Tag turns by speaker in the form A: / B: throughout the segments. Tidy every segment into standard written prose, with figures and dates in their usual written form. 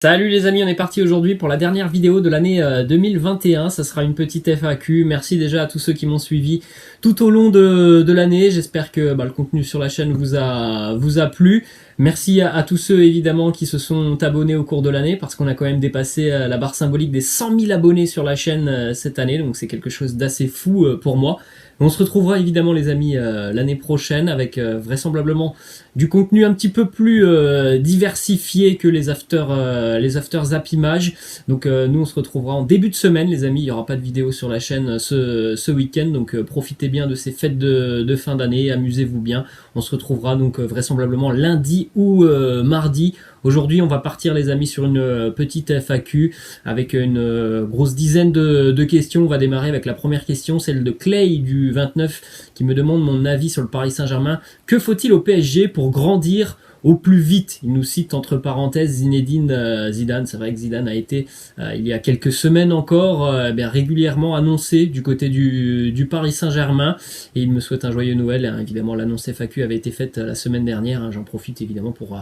A: Salut les amis, on est parti aujourd'hui pour la dernière vidéo de l'année 2021, ça sera une petite FAQ. Merci déjà à tous ceux qui m'ont suivi tout au long de l'année, j'espère que le contenu sur la chaîne vous a plu. Merci à tous ceux évidemment qui se sont abonnés au cours de l'année, parce qu'on a quand même dépassé la barre symbolique des 100 000 abonnés sur la chaîne cette année, donc c'est quelque chose d'assez fou pour moi. On se retrouvera évidemment les amis l'année prochaine avec vraisemblablement du contenu un petit peu plus diversifié que les after Zap Images. Donc nous on se retrouvera en début de semaine les amis, il n'y aura pas de vidéo sur la chaîne ce week-end, donc profitez bien de ces fêtes de fin d'année, amusez-vous bien. On se retrouvera donc vraisemblablement lundi ou mardi. Aujourd'hui, on va partir les amis sur une petite FAQ avec une grosse dizaine de questions. On va démarrer avec la première question, celle de Clay du 29 qui me demande mon avis sur le Paris Saint-Germain. Que faut-il au PSG pour grandir au plus vite? Il nous cite entre parenthèses Zinedine Zidane. C'est vrai que Zidane a été il y a quelques semaines encore régulièrement annoncé du côté du Paris Saint-Germain, et il me souhaite un joyeux Noël. Évidemment l'annonce FAQ avait été faite la semaine dernière, j'en profite évidemment pour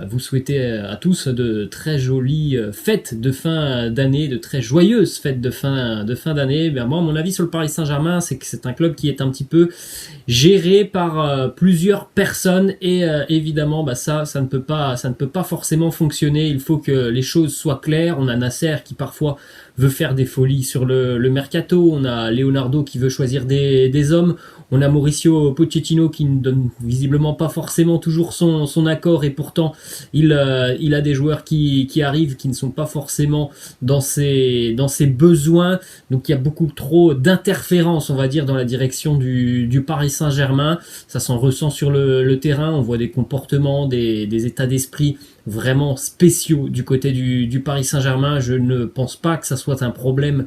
A: vous souhaiter à tous de très jolies fêtes de fin d'année, de très joyeuses fêtes de fin d'année. Moi mon avis sur le Paris Saint-Germain, c'est que c'est un club qui est un petit peu géré par plusieurs personnes, et évidemment ça ne peut pas forcément fonctionner. Il faut que les choses soient claires. On a Nasser qui parfois veut faire des folies sur le mercato, on a Leonardo qui veut choisir des hommes, on a Mauricio Pochettino qui ne donne visiblement pas forcément toujours son accord, et pourtant il a des joueurs qui arrivent qui ne sont pas forcément dans ses besoins. Donc il y a beaucoup trop d'interférences, on va dire, dans la direction du Paris Saint-Germain. Ça s'en ressent sur le terrain, on voit des comportements, des états d'esprit vraiment spéciaux du côté du Paris Saint-Germain. Je ne pense pas que ça soit un problème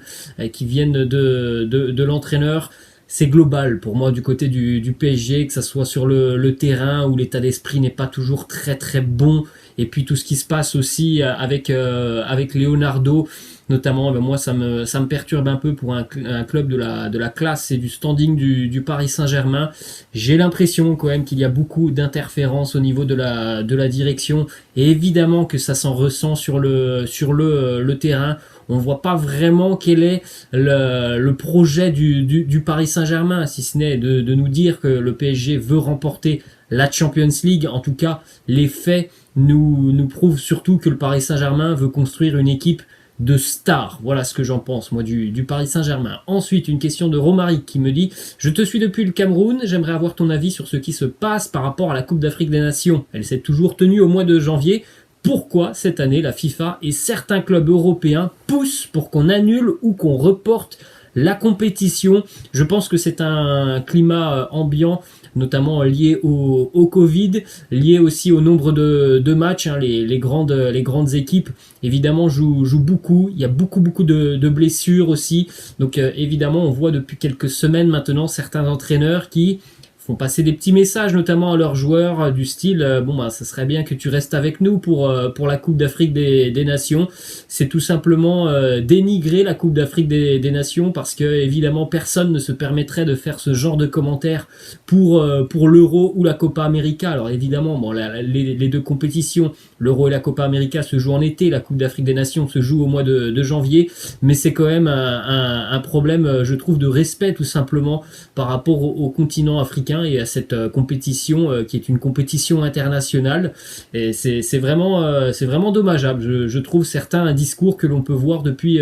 A: qui vienne de l'entraîneur. C'est global pour moi du côté du PSG, que ça soit sur le terrain où l'état d'esprit n'est pas toujours très très bon, et puis tout ce qui se passe aussi avec Leonardo notamment, moi ça me perturbe un peu pour un club de la classe et du standing du Paris Saint-Germain. J'ai l'impression quand même qu'il y a beaucoup d'interférences au niveau de la direction, et évidemment que ça s'en ressent sur le terrain. On voit pas vraiment quel est le projet du Paris Saint-Germain, si ce n'est de nous dire que le PSG veut remporter la Champions League. En tout cas, les faits nous prouvent surtout que le Paris Saint-Germain veut construire une équipe de stars. Voilà ce que j'en pense moi du Paris Saint-Germain. Ensuite, une question de Romaric qui me dit: je te suis depuis le Cameroun, j'aimerais avoir ton avis sur ce qui se passe par rapport à la Coupe d'Afrique des Nations. Elle s'est toujours tenue au mois de janvier. Pourquoi cette année la FIFA et certains clubs européens poussent pour qu'on annule ou qu'on reporte la compétition? Je pense que c'est un climat ambiant, notamment lié au Covid, lié aussi au nombre de matchs. Les grandes équipes évidemment jouent beaucoup. Il y a beaucoup de blessures aussi. Donc évidemment on voit depuis quelques semaines maintenant certains entraîneurs qui font passer des petits messages notamment à leurs joueurs du style ça serait bien que tu restes avec nous pour la Coupe d'Afrique des Nations. C'est tout simplement dénigrer la Coupe d'Afrique des Nations, parce que évidemment personne ne se permettrait de faire ce genre de commentaires pour l'Euro ou la Copa América. Alors évidemment les deux compétitions, l'Euro et la Copa América, se jouent en été, la Coupe d'Afrique des Nations se joue au mois de janvier, mais c'est quand même un problème, je trouve, de respect tout simplement par rapport au continent africain et à cette compétition qui est une compétition internationale. Et c'est vraiment dommageable. Je trouve certains discours que l'on peut voir depuis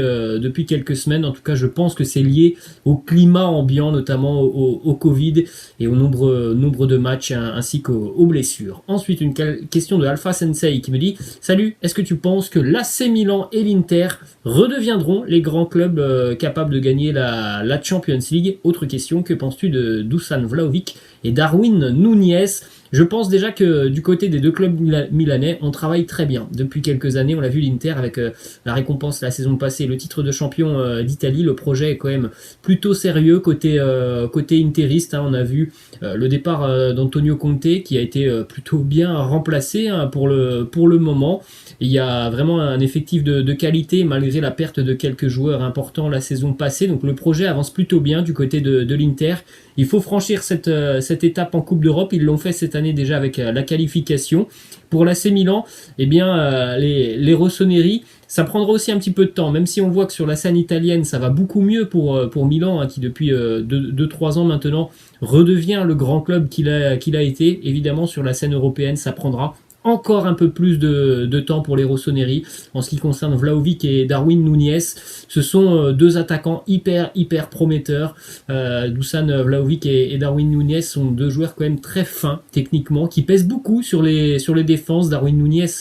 A: quelques semaines. En tout cas, je pense que c'est lié au climat ambiant, notamment au Covid et au nombre de matchs ainsi qu'aux blessures. Ensuite, une question de Alpha Sensei qui me dit: salut, est-ce que tu penses que l'AC Milan et l'Inter redeviendront les grands clubs capables de gagner la Champions League? Autre question, que penses-tu de Dusan Vlahovic et Darwin Nunez? Je pense déjà que du côté des deux clubs milanais, on travaille très bien. Depuis quelques années, on l'a vu, l'Inter avec la récompense la saison passée, le titre de champion d'Italie. Le projet est quand même plutôt sérieux côté interiste. On a vu le départ d'Antonio Conte qui a été plutôt bien remplacé pour le moment. Il y a vraiment un effectif de qualité malgré la perte de quelques joueurs importants la saison passée. Donc le projet avance plutôt bien du côté de l'Inter. Il faut franchir cette étape en Coupe d'Europe. Ils l'ont fait cette année déjà avec la qualification. Pour l'AC Milan, eh bien, les Rossoneri, ça prendra aussi un petit peu de temps, même si on voit que sur la scène italienne, ça va beaucoup mieux pour Milan, hein, qui depuis 2-3 ans maintenant redevient le grand club qu'il a été. Évidemment, sur la scène européenne, ça prendra encore un peu plus de temps pour les Rossoneri. En ce qui concerne Vlahovic et Darwin Núñez, ce sont deux attaquants hyper prometteurs. Dusan Vlahovic et Darwin Núñez sont deux joueurs quand même très fins techniquement, qui pèsent beaucoup sur les défenses. Darwin Núñez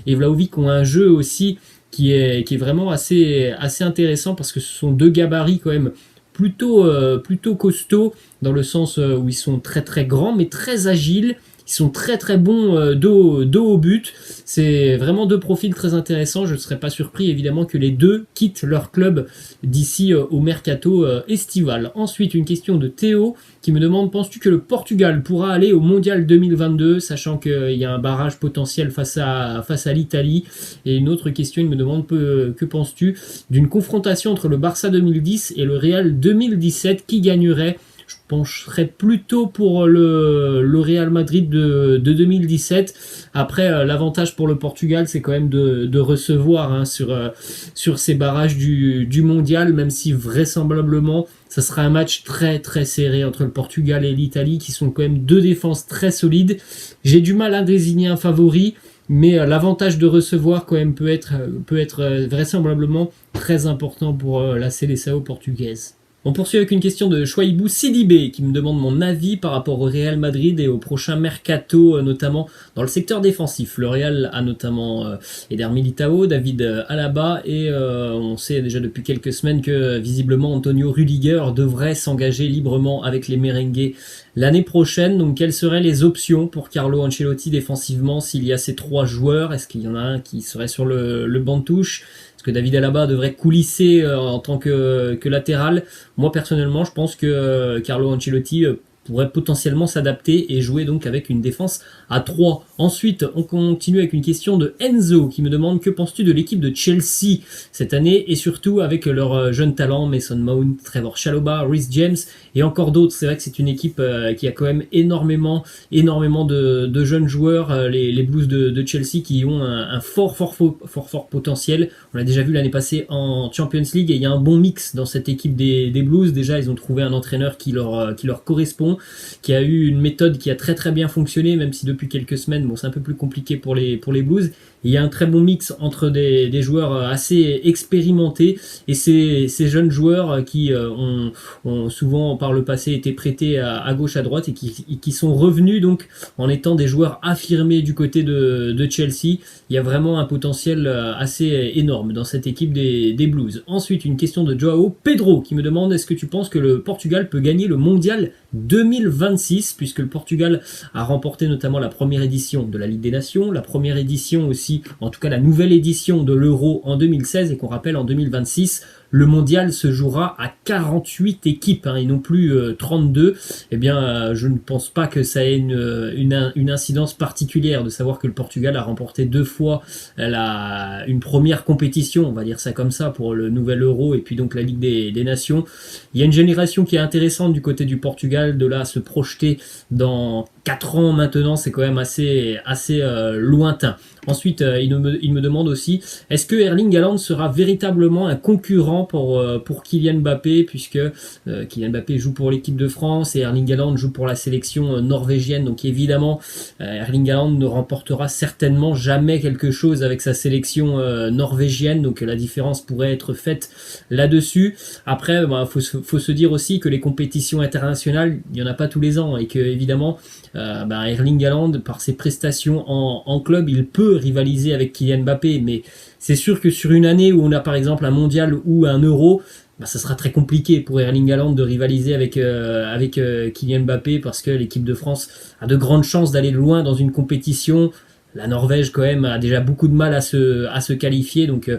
A: et Vlahovic ont un jeu aussi qui est vraiment assez intéressant, parce que ce sont deux gabarits quand même plutôt costauds, dans le sens où ils sont très grands mais très agiles. Ils sont très bons dos au but. C'est vraiment deux profils très intéressants. Je ne serais pas surpris évidemment que les deux quittent leur club d'ici au mercato estival. Ensuite, une question de Théo qui me demande: penses-tu que le Portugal pourra aller au Mondial 2022, sachant qu'il y a un barrage potentiel face à l'Italie? Et une autre question, il me demande: que penses-tu d'une confrontation entre le Barça 2010 et le Real 2017? Qui gagnerait? Je pencherais plutôt pour le Real Madrid de 2017. Après, l'avantage pour le Portugal, c'est quand même de recevoir, hein, sur ces barrages du mondial, même si vraisemblablement ça sera un match très serré entre le Portugal et l'Italie, qui sont quand même deux défenses très solides. J'ai du mal à désigner un favori, mais l'avantage de recevoir quand même peut être vraisemblablement très important pour la Seleção portugaise. On poursuit avec une question de Chouaibou Sidibé qui me demande mon avis par rapport au Real Madrid et au prochain mercato, notamment dans le secteur défensif. Le Real a notamment Eder Militao, David Alaba, et on sait déjà depuis quelques semaines que visiblement Antonio Rüdiger devrait s'engager librement avec les merengues l'année prochaine. Donc quelles seraient les options pour Carlo Ancelotti défensivement s'il y a ces trois joueurs? Est-ce qu'il y en a un qui serait sur le banc de touche? Est-ce que David Alaba devrait coulisser en tant que latéral? Moi personnellement, je pense que Carlo Ancelotti pourrait potentiellement s'adapter et jouer donc avec une défense à 3. Ensuite, on continue avec une question de Enzo qui me demande: que penses-tu de l'équipe de Chelsea cette année, et surtout avec leurs jeunes talents Mason Mount, Trevor Chalobah, Reece James et encore d'autres. C'est vrai que c'est une équipe qui a quand même énormément de jeunes joueurs, les Blues de Chelsea, qui ont un fort potentiel. On l'a déjà vu l'année passée en Champions League, et il y a un bon mix dans cette équipe des Blues. Déjà, ils ont trouvé un entraîneur qui leur correspond, qui a eu une méthode qui a très bien fonctionné, même si depuis quelques semaines, bon, c'est un peu plus compliqué pour les Blues. Il y a un très bon mix entre des joueurs assez expérimentés et ces jeunes joueurs qui ont souvent par le passé été prêtés à gauche, à droite, et qui sont revenus donc en étant des joueurs affirmés du côté de Chelsea. Il y a vraiment un potentiel assez énorme dans cette équipe des Blues. Ensuite, une question de Joao Pedro qui me demande: est-ce que tu penses que le Portugal peut gagner le mondial 2026, puisque le Portugal a remporté notamment la première édition de la Ligue des Nations, la première édition aussi, en tout cas la nouvelle édition de l'Euro en 2016, et qu'on rappelle en 2026, le mondial se jouera à 48 équipes, hein, et non plus 32. Eh bien, je ne pense pas que ça ait une incidence particulière de savoir que le Portugal a remporté 2 fois une première compétition, on va dire ça comme ça, pour le nouvel Euro et puis donc la Ligue des Nations. Il y a une génération qui est intéressante du côté du Portugal, de là à se projeter dans 4 ans maintenant, c'est quand même assez lointain. Ensuite, il me demande aussi: est-ce que Erling Haaland sera véritablement un concurrent pour Kylian Mbappé, puisque Kylian Mbappé joue pour l'équipe de France et Erling Haaland joue pour la sélection norvégienne. Donc évidemment, Erling Haaland ne remportera certainement jamais quelque chose avec sa sélection norvégienne, donc la différence pourrait être faite là-dessus. Après, faut se dire aussi que les compétitions internationales, il n'y en a pas tous les ans, et que évidemment Erling Haaland, par ses prestations en club, il peut rivaliser avec Kylian Mbappé, mais c'est sûr que sur une année où on a par exemple un mondial ou un euro, ça sera très compliqué pour Erling Haaland de rivaliser avec Kylian Mbappé, parce que l'équipe de France a de grandes chances d'aller loin dans une compétition. La Norvège quand même a déjà beaucoup de mal à se qualifier, donc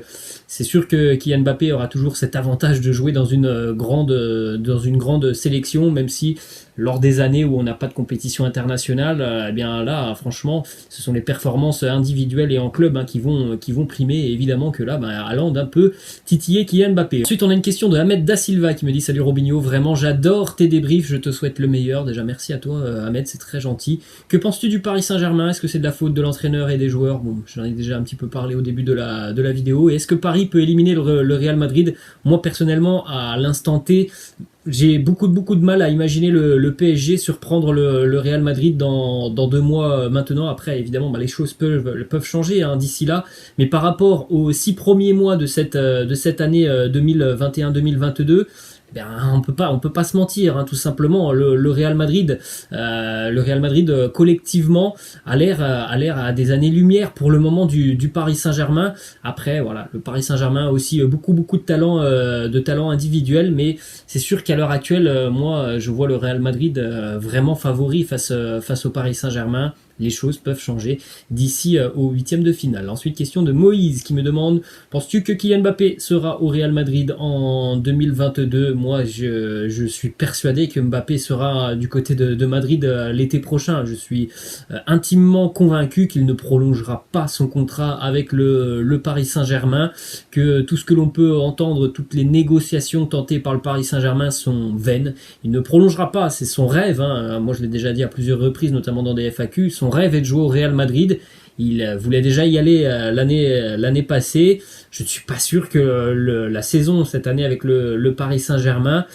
A: C'est sûr que Kylian Mbappé aura toujours cet avantage de jouer dans une grande sélection, même si lors des années où on n'a pas de compétition internationale, eh bien là, franchement, ce sont les performances individuelles et en club qui vont primer. Et évidemment que là, Haaland un peu titillé Kylian Mbappé. Ensuite, on a une question de Ahmed Da Silva qui me dit: salut Robinho, vraiment j'adore tes débriefs, je te souhaite le meilleur. Déjà, merci à toi Ahmed, c'est très gentil. Que penses-tu du Paris Saint-Germain? Est-ce que c'est de la faute de l'entraîneur et des joueurs? Bon, j'en ai déjà un petit peu parlé au début de la vidéo. Et est-ce que Paris peut éliminer le Real Madrid? Moi, personnellement, à l'instant T, j'ai beaucoup de mal à imaginer le PSG surprendre le Real Madrid dans 2 mois maintenant. Après, évidemment, les choses peuvent changer d'ici là. Mais par rapport aux 6 premiers mois de cette année 2021-2022, on peut pas se mentir, tout simplement. Le Real Madrid, collectivement a l'air à des années-lumière pour le moment du Paris Saint-Germain. Après, voilà, le Paris Saint-Germain a aussi beaucoup de talent individuel, mais c'est sûr qu'à l'heure actuelle, moi, je vois le Real Madrid vraiment favori face au Paris Saint-Germain. Les choses peuvent changer d'ici au 8e de finale. Ensuite, question de Moïse qui me demande: penses-tu que Kylian Mbappé sera au Real Madrid en 2022? Moi, je suis persuadé que Mbappé sera du côté de Madrid l'été prochain. Je suis intimement convaincu qu'il ne prolongera pas son contrat avec le Paris Saint-Germain, que tout ce que l'on peut entendre, toutes les négociations tentées par le Paris Saint-Germain sont vaines. Il ne prolongera pas, c'est son rêve. Moi, je l'ai déjà dit à plusieurs reprises, notamment dans des FAQ. Son rêve est de jouer au Real Madrid. Il voulait déjà y aller l'année passée. Je ne suis pas sûr que la saison cette année avec le Paris Saint-Germain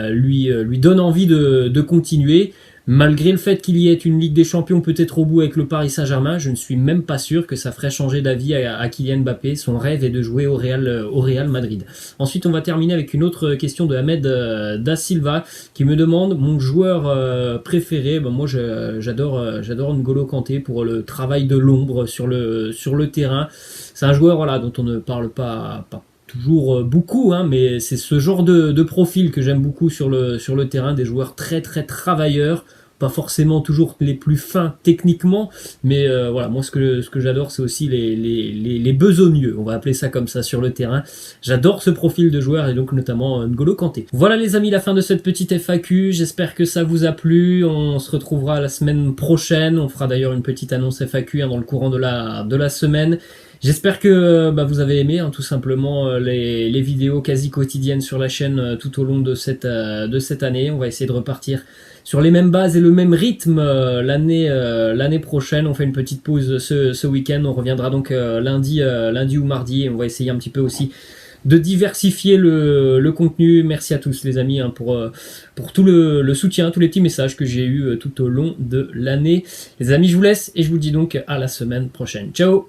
A: lui donne envie de continuer. Malgré le fait qu'il y ait une Ligue des Champions peut-être au bout avec le Paris Saint-Germain, je ne suis même pas sûr que ça ferait changer d'avis à Kylian Mbappé. Son rêve est de jouer au Real Madrid. Ensuite, on va terminer avec une autre question de Ahmed Da Silva qui me demande: mon joueur préféré. Moi, j'adore N'Golo Kanté pour le travail de l'ombre sur le terrain. C'est un joueur dont on ne parle pas toujours beaucoup, mais c'est ce genre de profil que j'aime beaucoup sur le terrain, des joueurs très très travailleurs, pas forcément toujours les plus fins techniquement, mais moi ce que j'adore, c'est aussi les besogneux, on va appeler ça comme ça, sur le terrain. J'adore ce profil de joueur, et donc notamment N'Golo Kanté. Voilà les amis, la fin de cette petite FAQ, j'espère que ça vous a plu. On se retrouvera la semaine prochaine, on fera d'ailleurs une petite annonce FAQ dans le courant de la semaine. J'espère que vous avez aimé tout simplement les vidéos quasi quotidiennes sur la chaîne tout au long de cette année. On va essayer de repartir sur les mêmes bases et le même rythme l'année prochaine. On fait une petite pause ce week-end. On reviendra donc lundi ou mardi, et on va essayer un petit peu aussi de diversifier le contenu. Merci à tous les amis pour tout le soutien, tous les petits messages que j'ai eu tout au long de l'année. Les amis, je vous laisse et je vous dis donc à la semaine prochaine. Ciao!